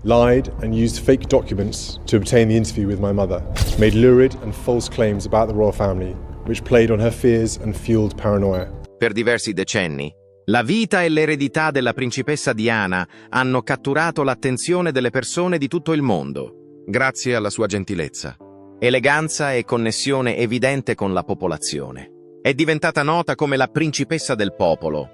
lied and used fake documents to obtain the interview with my mother, made lurid and false claims about the royal family, which played on her fears and fueled paranoia. Per diversi decenni, la vita e l'eredità della principessa Diana hanno catturato l'attenzione delle persone di tutto il mondo, grazie alla sua gentilezza, eleganza e connessione evidente con la popolazione. È diventata nota come la principessa del popolo.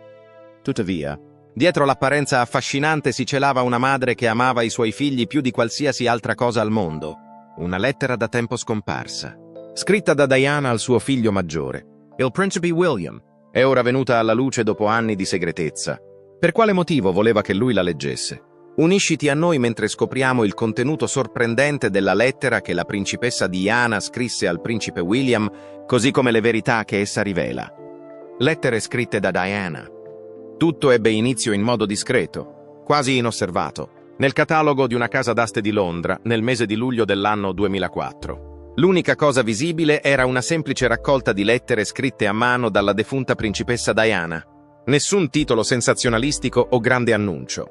Tuttavia, dietro l'apparenza affascinante si celava una madre che amava i suoi figli più di qualsiasi altra cosa al mondo. Una lettera da tempo scomparsa, scritta da Diana al suo figlio maggiore, il principe William, è ora venuta alla luce dopo anni di segretezza. Per quale motivo voleva che lui la leggesse? Unisciti a noi mentre scopriamo il contenuto sorprendente della lettera che la principessa Diana scrisse al principe William, così come le verità che essa rivela. Lettere scritte da Diana. Tutto ebbe inizio in modo discreto, quasi inosservato, nel catalogo di una casa d'aste di Londra nel mese di luglio dell'anno 2004. L'unica cosa visibile era una semplice raccolta di lettere scritte a mano dalla defunta principessa Diana. Nessun titolo sensazionalistico o grande annuncio.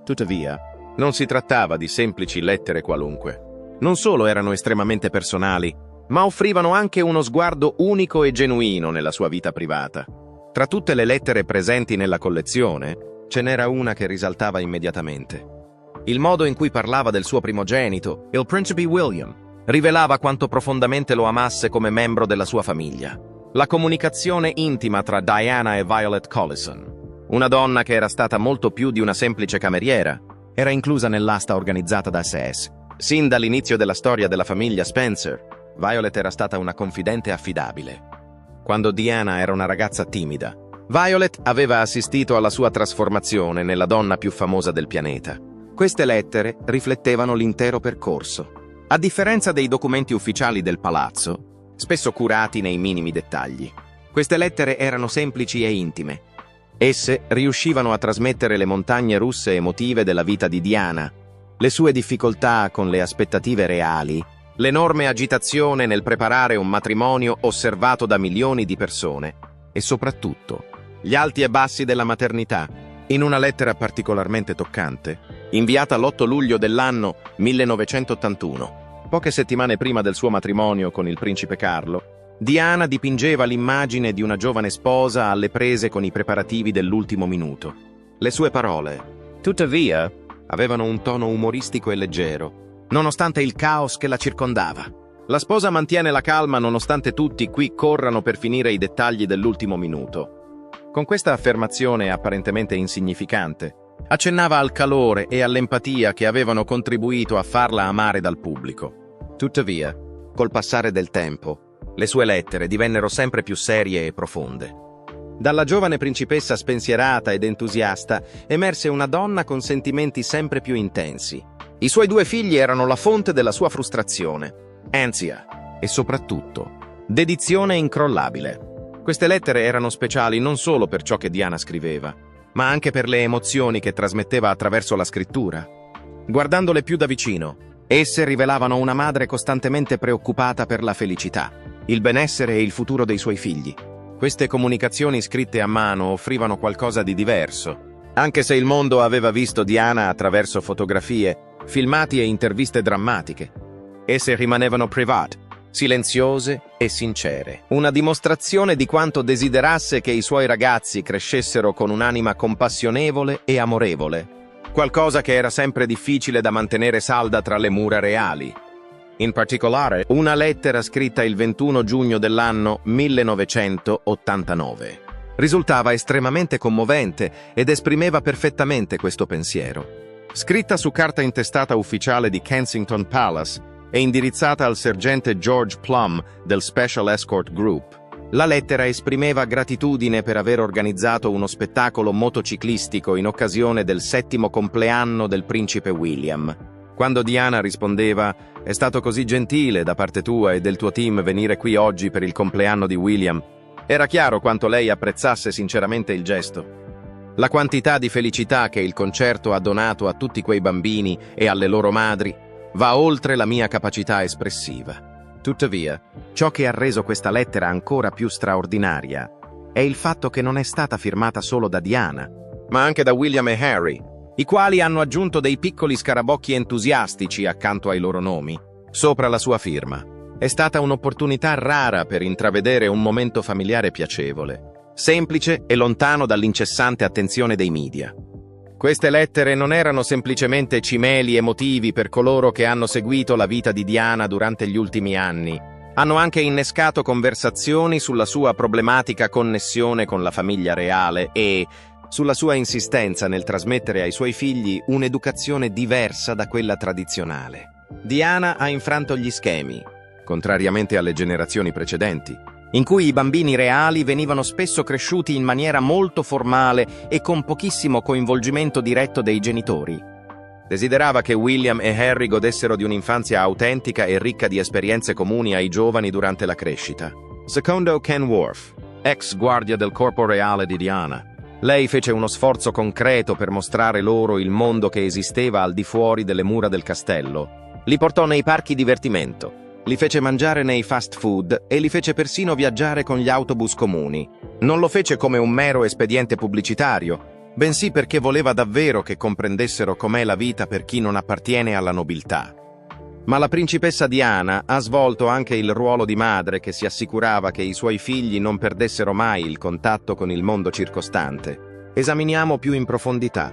Tuttavia, non si trattava di semplici lettere qualunque. Non solo erano estremamente personali, ma offrivano anche uno sguardo unico e genuino nella sua vita privata. Tra tutte le lettere presenti nella collezione, ce n'era una che risaltava immediatamente. Il modo in cui parlava del suo primogenito, il principe William, rivelava quanto profondamente lo amasse come membro della sua famiglia. La comunicazione intima tra Diana e Violet Collison, una donna che era stata molto più di una semplice cameriera, era inclusa nell'asta organizzata da SS. Sin dall'inizio della storia della famiglia Spencer, Violet era stata una confidente affidabile. Quando Diana era una ragazza timida, Violet aveva assistito alla sua trasformazione nella donna più famosa del pianeta. Queste lettere riflettevano l'intero percorso. A differenza dei documenti ufficiali del palazzo, spesso curati nei minimi dettagli, queste lettere erano semplici e intime. Esse riuscivano a trasmettere le montagne russe emotive della vita di Diana, le sue difficoltà con le aspettative reali, l'enorme agitazione nel preparare un matrimonio osservato da milioni di persone e soprattutto gli alti e bassi della maternità. In una lettera particolarmente toccante, inviata l'8 luglio dell'anno 1981, poche settimane prima del suo matrimonio con il principe Carlo, Diana dipingeva l'immagine di una giovane sposa alle prese con i preparativi dell'ultimo minuto. Le sue parole, tuttavia, avevano un tono umoristico e leggero, nonostante il caos che la circondava. La sposa mantiene la calma nonostante tutti qui corrano per finire i dettagli dell'ultimo minuto. Con questa affermazione apparentemente insignificante, accennava al calore e all'empatia che avevano contribuito a farla amare dal pubblico. Tuttavia, col passare del tempo, le sue lettere divennero sempre più serie e profonde. Dalla giovane principessa spensierata ed entusiasta emerse una donna con sentimenti sempre più intensi. I suoi 2 figli erano la fonte della sua frustrazione, ansia e soprattutto dedizione incrollabile. Queste lettere erano speciali non solo per ciò che Diana scriveva, ma anche per le emozioni che trasmetteva attraverso la scrittura. Guardandole più da vicino, esse rivelavano una madre costantemente preoccupata per la felicità, il benessere e il futuro dei suoi figli. Queste comunicazioni scritte a mano offrivano qualcosa di diverso, anche se il mondo aveva visto Diana attraverso fotografie, filmati e interviste drammatiche. Esse rimanevano private, silenziose e sincere, una dimostrazione di quanto desiderasse che i suoi ragazzi crescessero con un'anima compassionevole e amorevole, qualcosa che era sempre difficile da mantenere salda tra le mura reali. In particolare, una lettera scritta il 21 giugno dell'anno 1989 risultava estremamente commovente ed esprimeva perfettamente questo pensiero. Scritta su carta intestata ufficiale di Kensington Palace, e indirizzata al sergente George Plum del Special Escort Group. La lettera esprimeva gratitudine per aver organizzato uno spettacolo motociclistico in occasione del 7° compleanno del principe William. Quando Diana rispondeva: «È stato così gentile da parte tua e del tuo team venire qui oggi per il compleanno di William», era chiaro quanto lei apprezzasse sinceramente il gesto. La quantità di felicità che il concerto ha donato a tutti quei bambini e alle loro madri va oltre la mia capacità espressiva. Tuttavia, ciò che ha reso questa lettera ancora più straordinaria è il fatto che non è stata firmata solo da Diana, ma anche da William e Harry, i quali hanno aggiunto dei piccoli scarabocchi entusiastici accanto ai loro nomi, sopra la sua firma. È stata un'opportunità rara per intravedere un momento familiare piacevole, semplice e lontano dall'incessante attenzione dei media. Queste lettere non erano semplicemente cimeli emotivi per coloro che hanno seguito la vita di Diana durante gli ultimi anni. Hanno anche innescato conversazioni sulla sua problematica connessione con la famiglia reale e sulla sua insistenza nel trasmettere ai suoi figli un'educazione diversa da quella tradizionale. Diana ha infranto gli schemi, contrariamente alle generazioni precedenti, in cui i bambini reali venivano spesso cresciuti in maniera molto formale e con pochissimo coinvolgimento diretto dei genitori. Desiderava che William e Harry godessero di un'infanzia autentica e ricca di esperienze comuni ai giovani durante la crescita. Secondo Ken Worth, ex guardia del corpo reale di Diana, lei fece uno sforzo concreto per mostrare loro il mondo che esisteva al di fuori delle mura del castello. Li portò nei parchi divertimento, li fece mangiare nei fast food e li fece persino viaggiare con gli autobus comuni. Non lo fece come un mero espediente pubblicitario, bensì perché voleva davvero che comprendessero com'è la vita per chi non appartiene alla nobiltà. Ma la principessa Diana ha svolto anche il ruolo di madre che si assicurava che i suoi figli non perdessero mai il contatto con il mondo circostante. Esaminiamo più in profondità.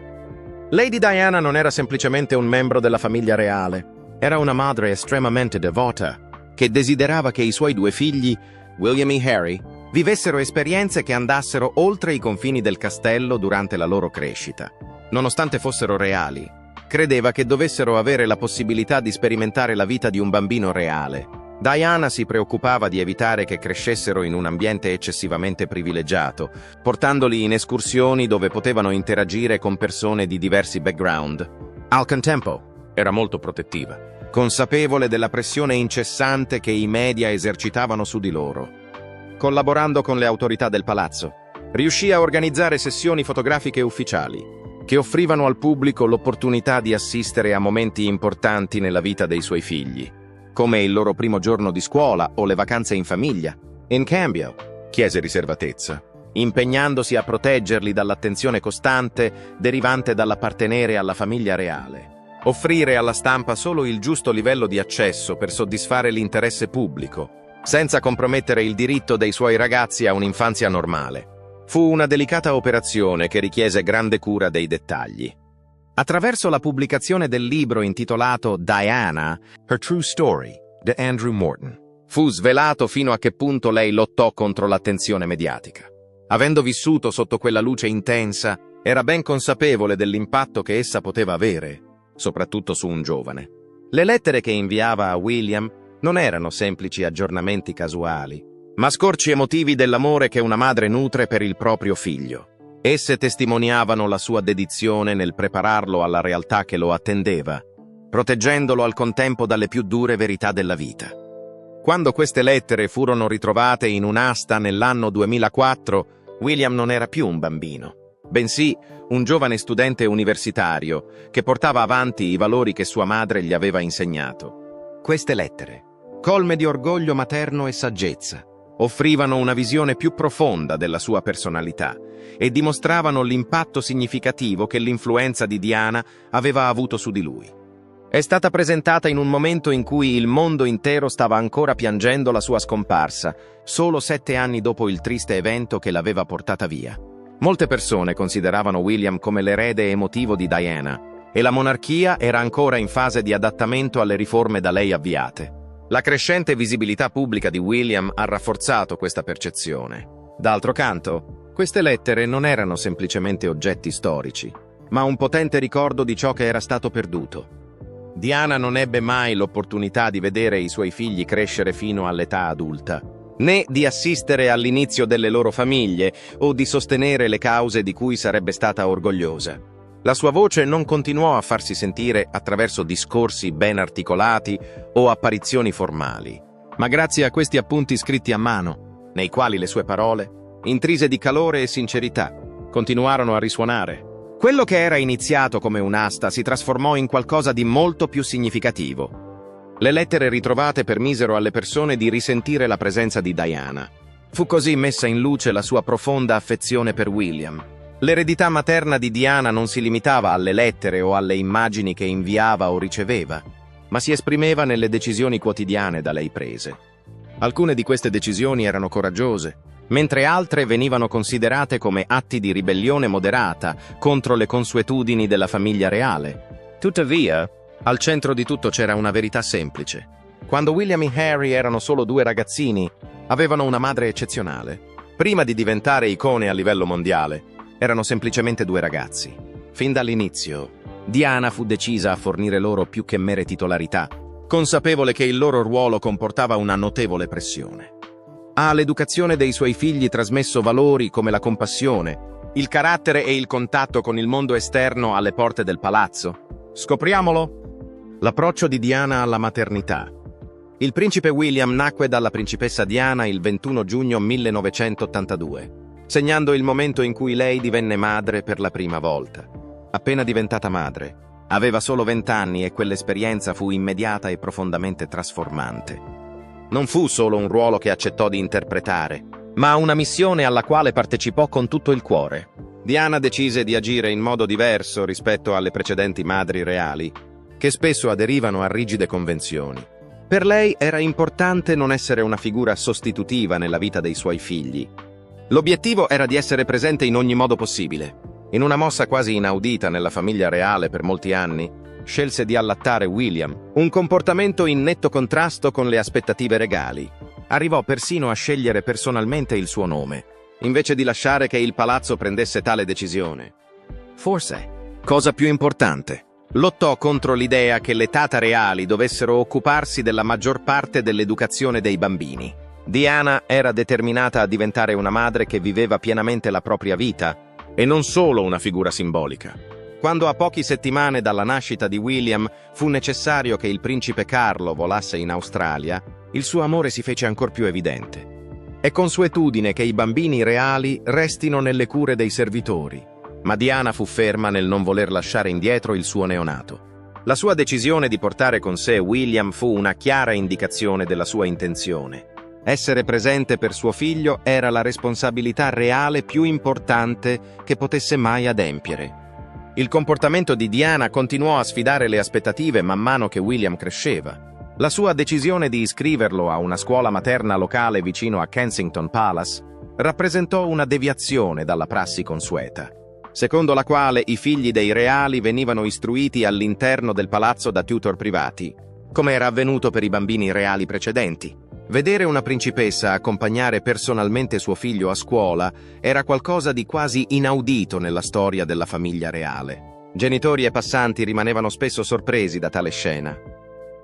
Lady Diana non era semplicemente un membro della famiglia reale, era una madre estremamente devota, che desiderava che i suoi due figli, William e Harry, vivessero esperienze che andassero oltre i confini del castello durante la loro crescita. Nonostante fossero reali, credeva che dovessero avere la possibilità di sperimentare la vita di un bambino reale. Diana si preoccupava di evitare che crescessero in un ambiente eccessivamente privilegiato, portandoli in escursioni dove potevano interagire con persone di diversi background. Al contempo, era molto protettiva, consapevole della pressione incessante che i media esercitavano su di loro. Collaborando con le autorità del palazzo, riuscì a organizzare sessioni fotografiche ufficiali, che offrivano al pubblico l'opportunità di assistere a momenti importanti nella vita dei suoi figli, come il loro primo giorno di scuola o le vacanze in famiglia. In cambio, chiese riservatezza, impegnandosi a proteggerli dall'attenzione costante derivante dall'appartenere alla famiglia reale. Offrire alla stampa solo il giusto livello di accesso per soddisfare l'interesse pubblico, senza compromettere il diritto dei suoi ragazzi a un'infanzia normale. Fu una delicata operazione che richiese grande cura dei dettagli. Attraverso la pubblicazione del libro intitolato Diana, Her True Story, di Andrew Morton, fu svelato fino a che punto lei lottò contro l'attenzione mediatica. Avendo vissuto sotto quella luce intensa, era ben consapevole dell'impatto che essa poteva avere, soprattutto su un giovane. Le lettere che inviava a William non erano semplici aggiornamenti casuali, ma scorci emotivi dell'amore che una madre nutre per il proprio figlio. Esse testimoniavano la sua dedizione nel prepararlo alla realtà che lo attendeva, proteggendolo al contempo dalle più dure verità della vita. Quando queste lettere furono ritrovate in un'asta nell'anno 2004, William non era più un bambino, bensì un giovane studente universitario che portava avanti i valori che sua madre gli aveva insegnato. Queste lettere, colme di orgoglio materno e saggezza, offrivano una visione più profonda della sua personalità e dimostravano l'impatto significativo che l'influenza di Diana aveva avuto su di lui. È stata presentata in un momento in cui il mondo intero stava ancora piangendo la sua scomparsa, solo 7 anni dopo il triste evento che l'aveva portata via. Molte persone consideravano William come l'erede emotivo di Diana, e la monarchia era ancora in fase di adattamento alle riforme da lei avviate. La crescente visibilità pubblica di William ha rafforzato questa percezione. D'altro canto, queste lettere non erano semplicemente oggetti storici, ma un potente ricordo di ciò che era stato perduto. Diana non ebbe mai l'opportunità di vedere i suoi figli crescere fino all'età adulta, né di assistere all'inizio delle loro famiglie o di sostenere le cause di cui sarebbe stata orgogliosa. La sua voce non continuò a farsi sentire attraverso discorsi ben articolati o apparizioni formali, ma grazie a questi appunti scritti a mano, nei quali le sue parole, intrise di calore e sincerità, continuarono a risuonare. Quello che era iniziato come un'asta si trasformò in qualcosa di molto più significativo. Le lettere ritrovate permisero alle persone di risentire la presenza di Diana. Fu così messa in luce la sua profonda affezione per William, L'eredità materna di Diana non si limitava alle lettere o alle immagini che inviava o riceveva, ma si esprimeva nelle decisioni quotidiane da lei prese. Alcune di queste decisioni erano coraggiose, mentre altre venivano considerate come atti di ribellione moderata contro le consuetudini della famiglia reale. Tuttavia, al centro di tutto c'era una verità semplice. Quando William e Harry erano solo due ragazzini, avevano una madre eccezionale. Prima di diventare icone a livello mondiale, erano semplicemente due ragazzi. Fin dall'inizio, Diana fu decisa a fornire loro più che mere titolarità, consapevole che il loro ruolo comportava una notevole pressione. Ha all'educazione dei suoi figli trasmesso valori come la compassione, il carattere e il contatto con il mondo esterno alle porte del palazzo. Scopriamolo? L'approccio di Diana alla maternità. Il principe William nacque dalla principessa Diana il 21 giugno 1982, segnando il momento in cui lei divenne madre per la prima volta. Appena diventata madre, aveva solo 20 anni e quell'esperienza fu immediata e profondamente trasformante. Non fu solo un ruolo che accettò di interpretare, ma una missione alla quale partecipò con tutto il cuore. Diana decise di agire in modo diverso rispetto alle precedenti madri reali, che spesso aderivano a rigide convenzioni. Per lei era importante non essere una figura sostitutiva nella vita dei suoi figli. L'obiettivo era di essere presente in ogni modo possibile. In una mossa quasi inaudita nella famiglia reale per molti anni, scelse di allattare William, un comportamento in netto contrasto con le aspettative regali. Arrivò persino a scegliere personalmente il suo nome, invece di lasciare che il palazzo prendesse tale decisione. Forse, cosa più importante, lottò contro l'idea che le tata reali dovessero occuparsi della maggior parte dell'educazione dei bambini. Diana era determinata a diventare una madre che viveva pienamente la propria vita e non solo una figura simbolica. Quando a poche settimane dalla nascita di William fu necessario che il principe Carlo volasse in Australia, il suo amore si fece ancor più evidente. È consuetudine che i bambini reali restino nelle cure dei servitori, ma Diana fu ferma nel non voler lasciare indietro il suo neonato. La sua decisione di portare con sé William fu una chiara indicazione della sua intenzione. Essere presente per suo figlio era la responsabilità reale più importante che potesse mai adempiere. Il comportamento di Diana continuò a sfidare le aspettative man mano che William cresceva. La sua decisione di iscriverlo a una scuola materna locale vicino a Kensington Palace rappresentò una deviazione dalla prassi consueta, secondo la quale i figli dei reali venivano istruiti all'interno del palazzo da tutor privati, come era avvenuto per i bambini reali precedenti. Vedere una principessa accompagnare personalmente suo figlio a scuola era qualcosa di quasi inaudito nella storia della famiglia reale. Genitori e passanti rimanevano spesso sorpresi da tale scena.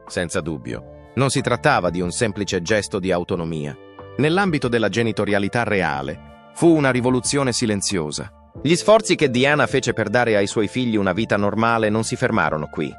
Senza dubbio, non si trattava di un semplice gesto di autonomia. Nell'ambito della genitorialità reale, fu una rivoluzione silenziosa. Gli sforzi che Diana fece per dare ai suoi figli una vita normale non si fermarono qui.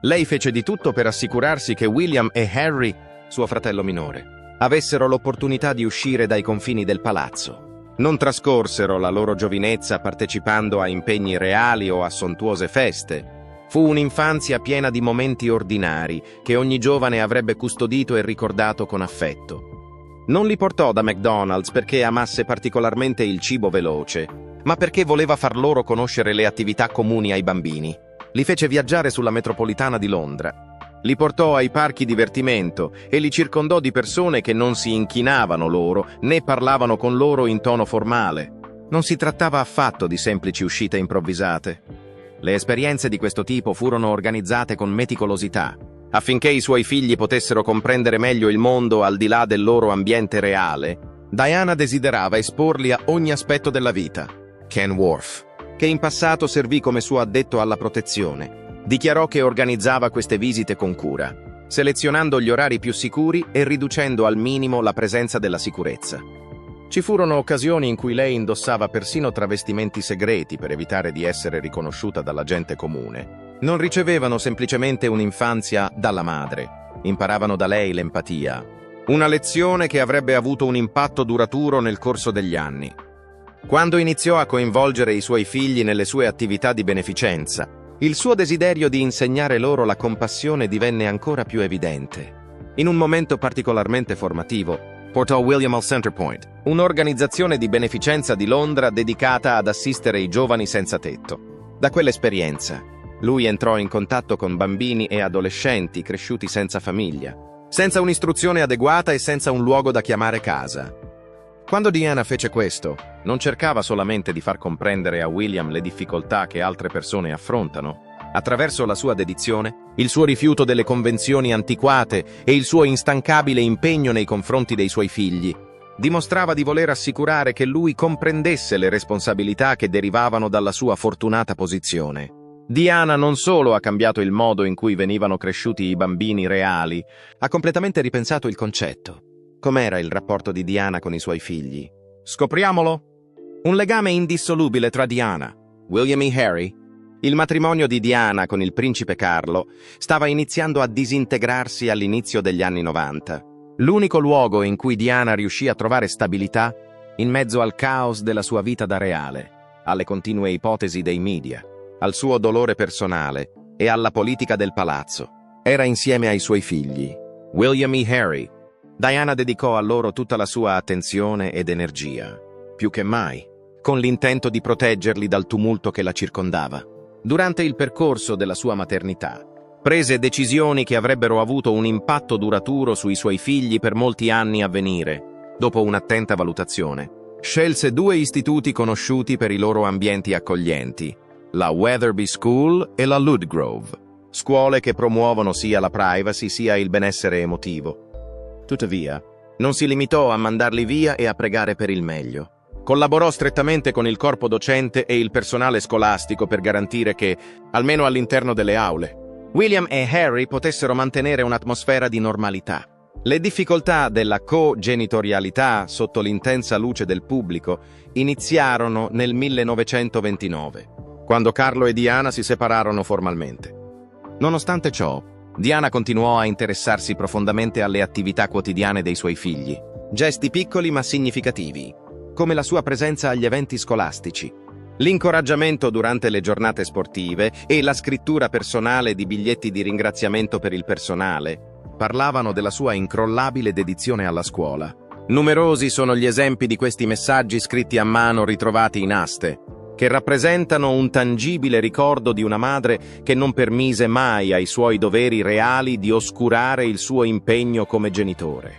Lei fece di tutto per assicurarsi che William e Harry, suo fratello minore, avessero l'opportunità di uscire dai confini del palazzo. Non trascorsero la loro giovinezza partecipando a impegni reali o a sontuose feste. Fu un'infanzia piena di momenti ordinari che ogni giovane avrebbe custodito e ricordato con affetto. Non li portò da McDonald's perché amasse particolarmente il cibo veloce, ma perché voleva far loro conoscere le attività comuni ai bambini. Li fece viaggiare sulla metropolitana di Londra. Li portò ai parchi divertimento e li circondò di persone che non si inchinavano loro né parlavano con loro in tono formale. Non si trattava affatto di semplici uscite improvvisate. Le esperienze di questo tipo furono organizzate con meticolosità, affinché i suoi figli potessero comprendere meglio il mondo al di là del loro ambiente reale. Diana desiderava esporli a ogni aspetto della vita. Ken Worth, che in passato servì come suo addetto alla protezione, dichiarò che organizzava queste visite con cura, selezionando gli orari più sicuri e riducendo al minimo la presenza della sicurezza. Ci furono occasioni in cui lei indossava persino travestimenti segreti per evitare di essere riconosciuta dalla gente comune. Non ricevevano semplicemente un'infanzia dalla madre, imparavano da lei l'empatia, una lezione che avrebbe avuto un impatto duraturo nel corso degli anni. Quando iniziò a coinvolgere i suoi figli nelle sue attività di beneficenza, il suo desiderio di insegnare loro la compassione divenne ancora più evidente. In un momento particolarmente formativo, portò William al Centrepoint, un'organizzazione di beneficenza di Londra dedicata ad assistere i giovani senza tetto. Da quell'esperienza, lui entrò in contatto con bambini e adolescenti cresciuti senza famiglia, senza un'istruzione adeguata e senza un luogo da chiamare casa. Quando Diana fece questo, non cercava solamente di far comprendere a William le difficoltà che altre persone affrontano. Attraverso la sua dedizione, il suo rifiuto delle convenzioni antiquate e il suo instancabile impegno nei confronti dei suoi figli, dimostrava di voler assicurare che lui comprendesse le responsabilità che derivavano dalla sua fortunata posizione. Diana non solo ha cambiato il modo in cui venivano cresciuti i bambini reali, ha completamente ripensato il concetto. Com'era il rapporto di Diana con i suoi figli? Scopriamolo! Un legame indissolubile tra Diana, William e Harry. Il matrimonio di Diana con il principe Carlo stava iniziando a disintegrarsi all'inizio degli anni 90. L'unico luogo in cui Diana riuscì a trovare stabilità in mezzo al caos della sua vita da reale, alle continue ipotesi dei media, al suo dolore personale e alla politica del palazzo. Era insieme ai suoi figli, William e Harry. Diana dedicò a loro tutta la sua attenzione ed energia, più che mai, con l'intento di proteggerli dal tumulto che la circondava. Durante il percorso della sua maternità, prese decisioni che avrebbero avuto un impatto duraturo sui suoi figli per molti anni a venire. Dopo un'attenta valutazione, scelse 2 istituti conosciuti per i loro ambienti accoglienti, la Wetherby School e la Ludgrove, scuole che promuovono sia la privacy sia il benessere emotivo. Tuttavia, non si limitò a mandarli via e a pregare per il meglio. Collaborò strettamente con il corpo docente e il personale scolastico per garantire che, almeno all'interno delle aule, William e Harry potessero mantenere un'atmosfera di normalità. Le difficoltà della cogenitorialità sotto l'intensa luce del pubblico iniziarono nel 1929, quando Carlo e Diana si separarono formalmente. Nonostante ciò, Diana continuò a interessarsi profondamente alle attività quotidiane dei suoi figli, gesti piccoli ma significativi, come la sua presenza agli eventi scolastici, l'incoraggiamento durante le giornate sportive e la scrittura personale di biglietti di ringraziamento per il personale, parlavano della sua incrollabile dedizione alla scuola. Numerosi sono gli esempi di questi messaggi scritti a mano ritrovati in aste, che rappresentano un tangibile ricordo di una madre che non permise mai ai suoi doveri reali di oscurare il suo impegno come genitore.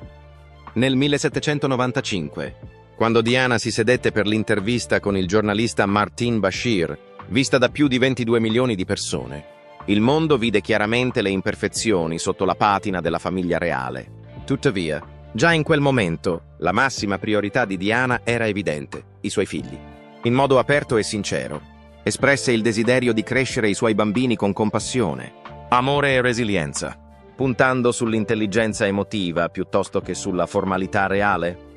Nel 1795, quando Diana si sedette per l'intervista con il giornalista Martin Bashir, vista da più di 22 milioni di persone, il mondo vide chiaramente le imperfezioni sotto la patina della famiglia reale. Tuttavia, già in quel momento, la massima priorità di Diana era evidente: i suoi figli. In modo aperto e sincero, espresse il desiderio di crescere i suoi bambini con compassione, amore e resilienza, puntando sull'intelligenza emotiva piuttosto che sulla formalità reale.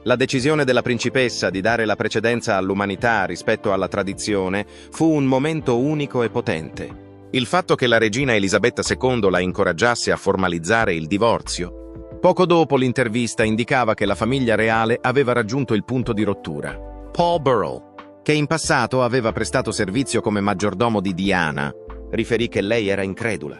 La decisione della principessa di dare la precedenza all'umanità rispetto alla tradizione fu un momento unico e potente. Il fatto che la regina Elisabetta II la incoraggiasse a formalizzare il divorzio, poco dopo l'intervista, indicava che la famiglia reale aveva raggiunto il punto di rottura. Paul Burrell, che in passato aveva prestato servizio come maggiordomo di Diana, riferì che lei era incredula.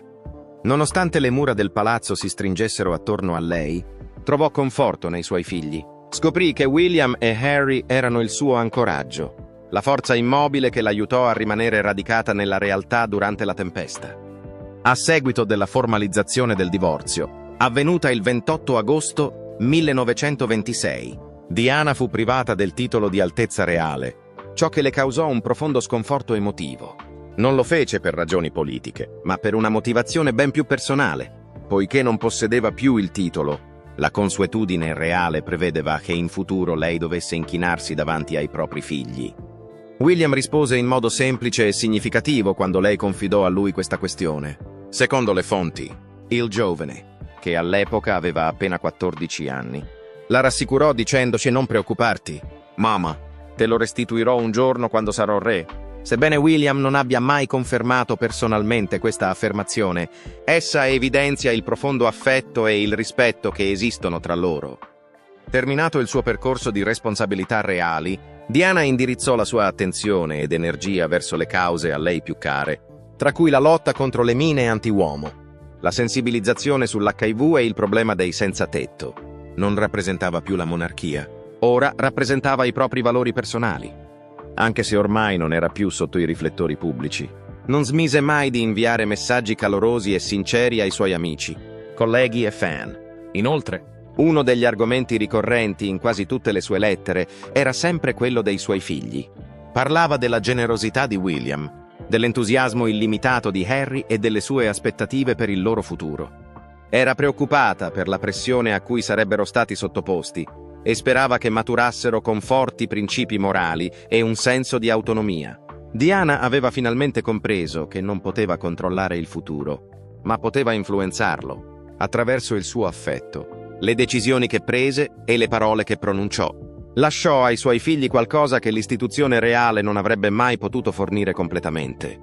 Nonostante le mura del palazzo si stringessero attorno a lei, trovò conforto nei suoi figli. Scoprì che William e Harry erano il suo ancoraggio, la forza immobile che l'aiutò a rimanere radicata nella realtà durante la tempesta. A seguito della formalizzazione del divorzio, avvenuta il 28 agosto 1926, Diana fu privata del titolo di Altezza Reale, ciò che le causò un profondo sconforto emotivo. Non lo fece per ragioni politiche, ma per una motivazione ben più personale. Poiché non possedeva più il titolo, la consuetudine reale prevedeva che in futuro lei dovesse inchinarsi davanti ai propri figli. William rispose in modo semplice e significativo quando lei confidò a lui questa questione. Secondo le fonti, il giovane, che all'epoca aveva appena 14 anni, la rassicurò dicendoci: «Non preoccuparti, mamma, te lo restituirò un giorno quando sarò re». Sebbene William non abbia mai confermato personalmente questa affermazione, essa evidenzia il profondo affetto e il rispetto che esistono tra loro. Terminato il suo percorso di responsabilità reali, Diana indirizzò la sua attenzione ed energia verso le cause a lei più care, tra cui la lotta contro le mine anti-uomo, la sensibilizzazione sull'HIV e il problema dei senza tetto. non rappresentava più la monarchia. Ora rappresentava i propri valori personali. Anche se ormai non era più sotto i riflettori pubblici, non smise mai di inviare messaggi calorosi e sinceri ai suoi amici, colleghi e fan. Inoltre, uno degli argomenti ricorrenti in quasi tutte le sue lettere era sempre quello dei suoi figli. Parlava della generosità di William, dell'entusiasmo illimitato di Harry e delle sue aspettative per il loro futuro. Era preoccupata per la pressione a cui sarebbero stati sottoposti e sperava che maturassero con forti principi morali e un senso di autonomia. Diana aveva finalmente compreso che non poteva controllare il futuro, ma poteva influenzarlo attraverso il suo affetto, le decisioni che prese e le parole che pronunciò. Lasciò ai suoi figli qualcosa che l'istituzione reale non avrebbe mai potuto fornire completamente: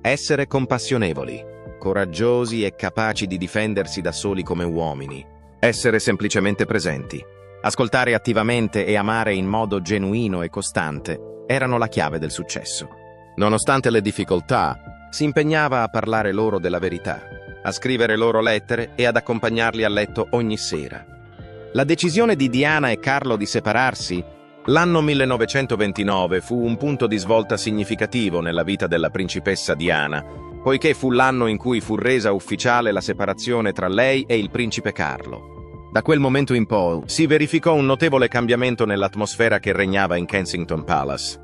essere compassionevoli, coraggiosi e capaci di difendersi da soli come uomini, essere semplicemente presenti. Ascoltare attivamente e amare in modo genuino e costante erano la chiave del successo. Nonostante le difficoltà, si impegnava a parlare loro della verità, a scrivere loro lettere e ad accompagnarli a letto ogni sera. La decisione di Diana e Carlo di separarsi, l'anno 1929, fu un punto di svolta significativo nella vita della principessa Diana, poiché fu l'anno in cui fu resa ufficiale la separazione tra lei e il principe Carlo. Da quel momento in poi si verificò un notevole cambiamento nell'atmosfera che regnava in Kensington Palace.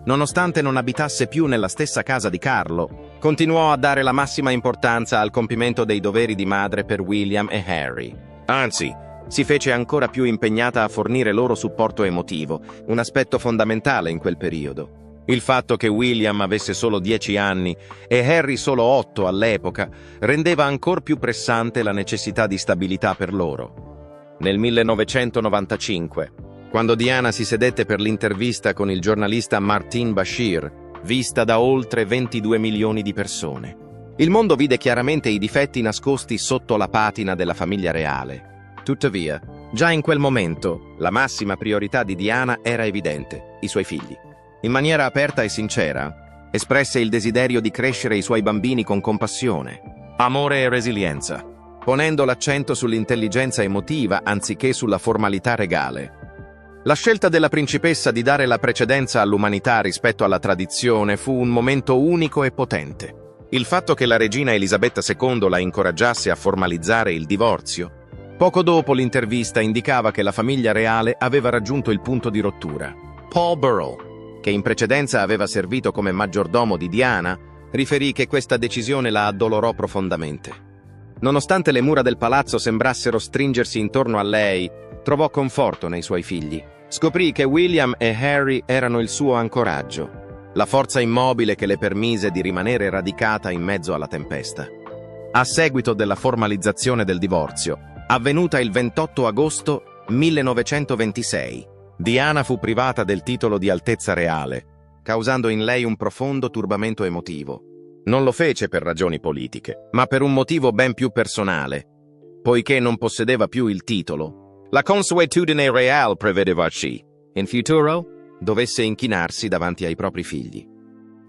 Nonostante non abitasse più nella stessa casa di Carlo, continuò a dare la massima importanza al compimento dei doveri di madre per William e Harry. Anzi, si fece ancora più impegnata a fornire loro supporto emotivo, un aspetto fondamentale in quel periodo. Il fatto che William avesse solo 10 anni e Harry solo 8 all'epoca rendeva ancor più pressante la necessità di stabilità per loro. Nel 1995, quando Diana si sedette per l'intervista con il giornalista Martin Bashir, vista da oltre 22 milioni di persone, il mondo vide chiaramente i difetti nascosti sotto la patina della famiglia reale. Tuttavia, già in quel momento, la massima priorità di Diana era evidente: i suoi figli. In maniera aperta e sincera, espresse il desiderio di crescere i suoi bambini con compassione, amore e resilienza, ponendo l'accento sull'intelligenza emotiva anziché sulla formalità regale. La scelta della principessa di dare la precedenza all'umanità rispetto alla tradizione fu un momento unico e potente. Il fatto che la regina Elisabetta II la incoraggiasse a formalizzare il divorzio, poco dopo l'intervista, indicava che la famiglia reale aveva raggiunto il punto di rottura. Paul Burrell, che in precedenza aveva servito come maggiordomo di Diana, riferì che questa decisione la addolorò profondamente. Nonostante le mura del palazzo sembrassero stringersi intorno a lei, trovò conforto nei suoi figli. Scoprì che William e Harry erano il suo ancoraggio, la forza immobile che le permise di rimanere radicata in mezzo alla tempesta. A seguito della formalizzazione del divorzio, avvenuta il 28 agosto 1926, Diana fu privata del titolo di Altezza Reale, causando in lei un profondo turbamento emotivo. Non lo fece per ragioni politiche, ma per un motivo ben più personale. Poiché non possedeva più il titolo, la consuetudine reale prevedeva che, in futuro, dovesse inchinarsi davanti ai propri figli.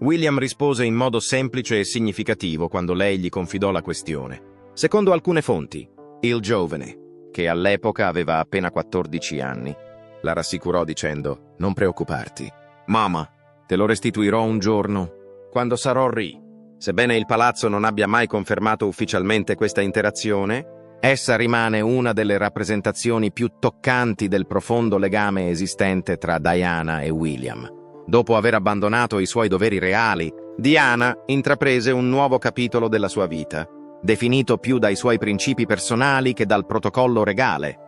William rispose in modo semplice e significativo quando lei gli confidò la questione. Secondo alcune fonti, il giovane, che all'epoca aveva appena 14 anni, la rassicurò dicendo: «Non preoccuparti. Mamma, te lo restituirò un giorno, quando sarò re». Sebbene il palazzo non abbia mai confermato ufficialmente questa interazione, essa rimane una delle rappresentazioni più toccanti del profondo legame esistente tra Diana e William. Dopo aver abbandonato i suoi doveri reali, Diana intraprese un nuovo capitolo della sua vita, definito più dai suoi principi personali che dal protocollo regale.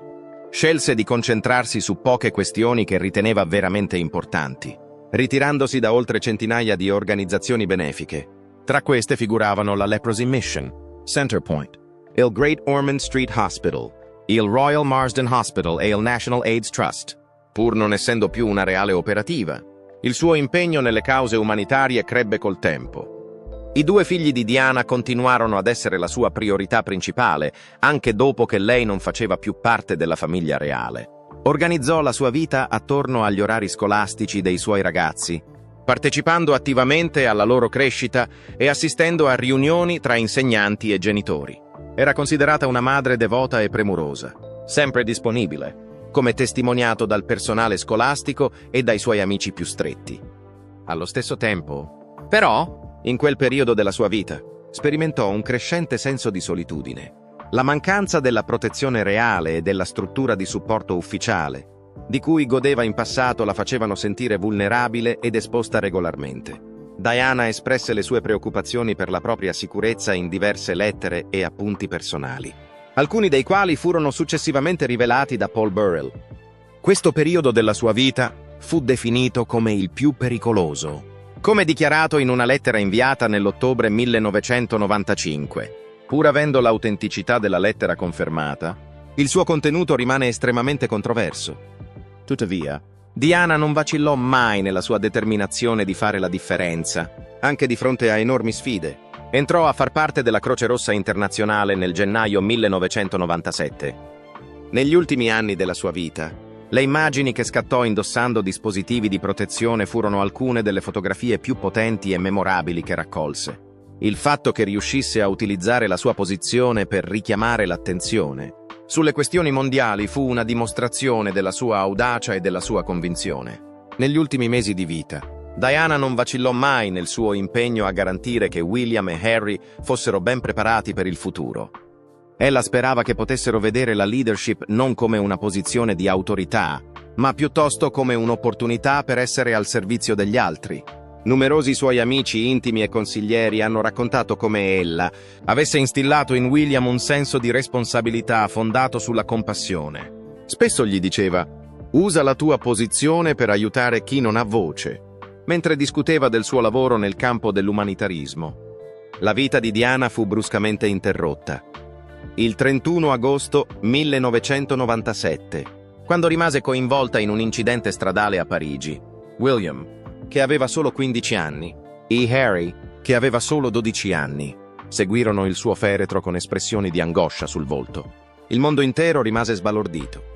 Scelse di concentrarsi su poche questioni che riteneva veramente importanti, ritirandosi da oltre centinaia di organizzazioni benefiche. Tra queste figuravano la Leprosy Mission, Centerpoint, il Great Ormond Street Hospital, il Royal Marsden Hospital e il National AIDS Trust. Pur non essendo più una reale operativa, il suo impegno nelle cause umanitarie crebbe col tempo. I due figli di Diana continuarono ad essere la sua priorità principale, anche dopo che lei non faceva più parte della famiglia reale. Organizzò la sua vita attorno agli orari scolastici dei suoi ragazzi, partecipando attivamente alla loro crescita e assistendo a riunioni tra insegnanti e genitori. Era considerata una madre devota e premurosa. sempre disponibile, come testimoniato dal personale scolastico e dai suoi amici più stretti. Allo stesso tempo, però, in quel periodo della sua vita, sperimentò un crescente senso di solitudine. La mancanza della protezione reale e della struttura di supporto ufficiale, di cui godeva in passato, la facevano sentire vulnerabile ed esposta regolarmente. Diana espresse le sue preoccupazioni per la propria sicurezza in diverse lettere e appunti personali, alcuni dei quali furono successivamente rivelati da Paul Burrell. Questo periodo della sua vita fu definito come il più pericoloso. Come dichiarato in una lettera inviata nell'ottobre 1995, pur avendo l'autenticità della lettera confermata, il suo contenuto rimane estremamente controverso. Tuttavia, Diana non vacillò mai nella sua determinazione di fare la differenza, anche di fronte a enormi sfide. Entrò a far parte della Croce Rossa Internazionale nel gennaio 1997. Negli ultimi anni della sua vita, le immagini che scattò indossando dispositivi di protezione furono alcune delle fotografie più potenti e memorabili che raccolse. Il fatto che riuscisse a utilizzare la sua posizione per richiamare l'attenzione sulle questioni mondiali fu una dimostrazione della sua audacia e della sua convinzione. Negli ultimi mesi di vita, Diana non vacillò mai nel suo impegno a garantire che William e Harry fossero ben preparati per il futuro. Ella sperava che potessero vedere la leadership non come una posizione di autorità, ma piuttosto come un'opportunità per essere al servizio degli altri. Numerosi suoi amici intimi e consiglieri hanno raccontato come ella avesse instillato in William un senso di responsabilità fondato sulla compassione. Spesso gli diceva: "Usa la tua posizione per aiutare chi non ha voce", mentre discuteva del suo lavoro nel campo dell'umanitarismo. La vita di Diana fu bruscamente interrotta il 31 agosto 1997, quando rimase coinvolta in un incidente stradale a Parigi. William, che aveva solo 15 anni, e Harry, che aveva solo 12 anni, seguirono il suo feretro con espressioni di angoscia sul volto. Il mondo intero rimase sbalordito.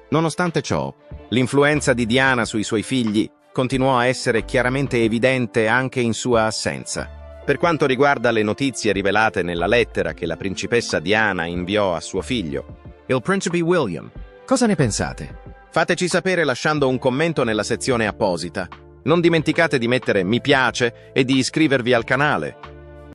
Nonostante ciò, l'influenza di Diana sui suoi figli continuò a essere chiaramente evidente anche in sua assenza. Per quanto riguarda le notizie rivelate nella lettera che la principessa Diana inviò a suo figlio, il principe William, cosa ne pensate? Fateci sapere lasciando un commento nella sezione apposita. Non dimenticate di mettere mi piace e di iscrivervi al canale.